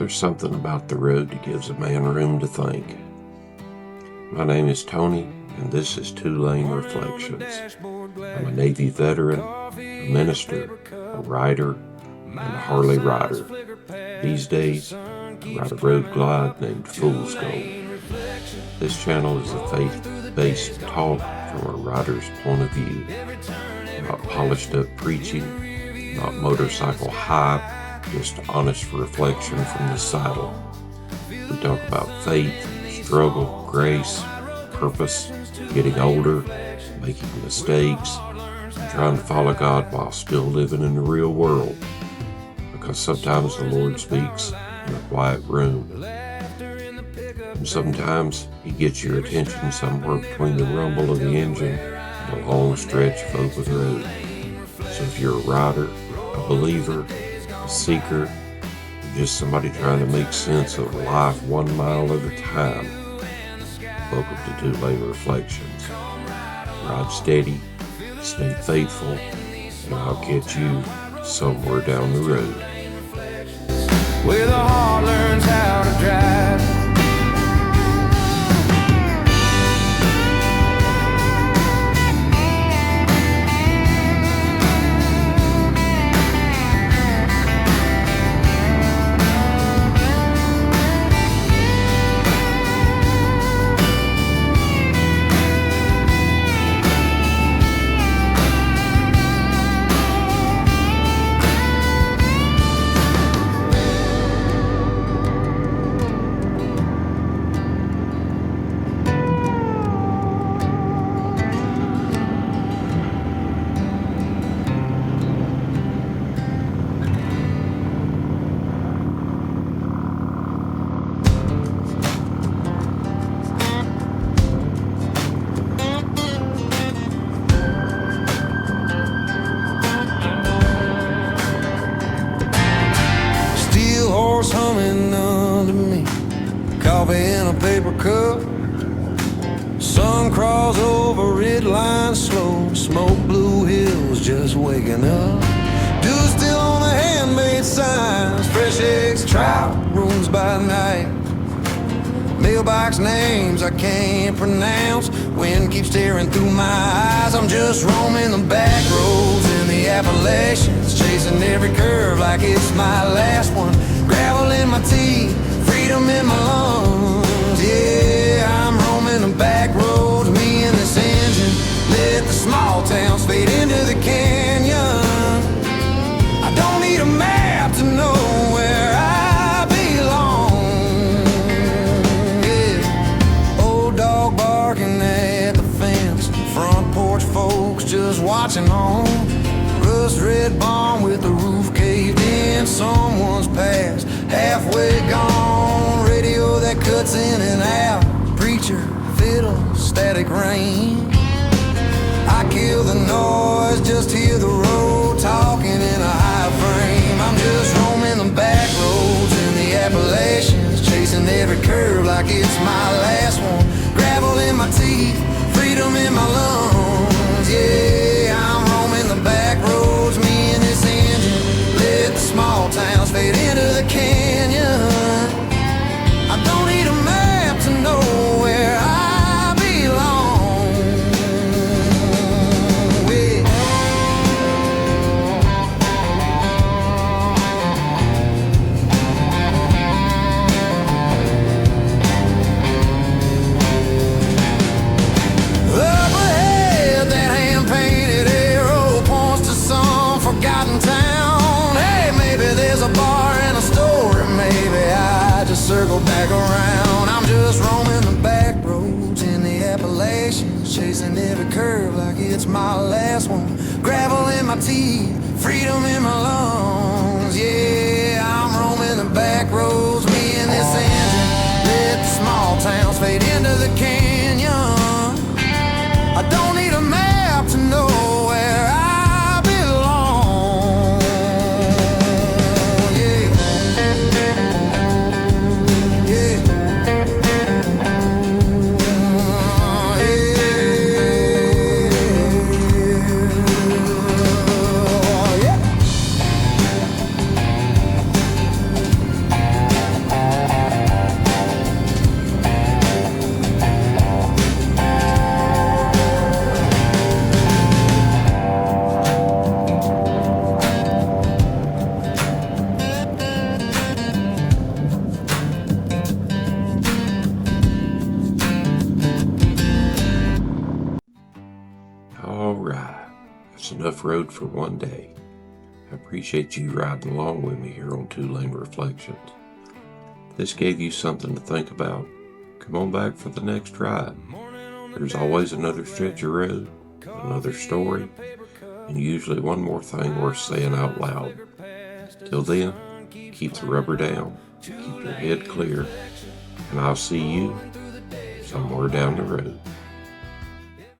There's something about the road that gives a man room to think. My name is Tony, and this is Two Lane Reflections. I'm a Navy veteran, a minister, a writer, and a Harley rider. These days, I ride a road glide named Fool's Gold. This channel is a faith-based talk from a rider's point of view. Not polished up preaching, not motorcycle hype, just honest reflection from the saddle. We talk about faith, struggle, grace, purpose, getting older, making mistakes, and trying to follow God while still living in the real world. Because sometimes the Lord speaks in a quiet room. And sometimes He gets your attention somewhere between the rumble of the engine and a long stretch of open road. So if you're a rider, a believer, a seeker, or just somebody trying to make sense of life 1 mile at a time, welcome to Two Lane Reflections. Ride steady, stay faithful, and I'll catch you somewhere down the road. Where the heart learns how to drive. Horse humming under me, coffee in a paper cup. Sun crawls over red line slow, smoke blue hills just waking up. Dew still on the handmade signs, fresh eggs, trout, rooms by night. Mailbox names I can't pronounce, wind keeps tearing through my eyes. I'm just roaming the back roads in the Appalachians, chasing every curve like it's my last one. Gravel in my teeth, freedom in my lungs. Yeah, I'm roaming the back roads, me and this engine. Let the small towns fade into the canyon. I don't need a map to know where I belong. Yeah, old dog barking at the fence, front porch folks just watching on. Rust red barn with the roof caved in, someone's past, halfway gone. Radio that cuts in and out, preacher, fiddle, static rain. I kill the noise, just hear the road talking in a high frame. I'm just roaming the back roads in the Appalachians, chasing every curve like it's my last one. Gravel in my teeth, freedom in my lungs. Yeah, I'm roaming the back roads, me and this engine. Let the small towns fade into the canyon. I don't need a map to know where I belong. Yeah. Up ahead, that hand-painted arrow points to some forgotten town. Hey, maybe there's a bar and a store, and maybe I just circle back around. I'm just roaming the back roads in the Appalachians, chasing every curve like it's my last one. Gravel in my teeth, freedom in my lungs. Yeah, I'm roaming the back roads, me and this engine. Let the small towns fade into the canyon. I don't need a map to know where I belong. Yeah. Yeah. Yeah. All right, that's enough road for one day. I appreciate you riding along with me here on Two Lane Reflections. If this gave you something to think about, come on back for the next ride. There's always another stretch of road, another story, and usually one more thing worth saying out loud. Till then, keep the rubber down, keep your head clear, and I'll see you somewhere down the road.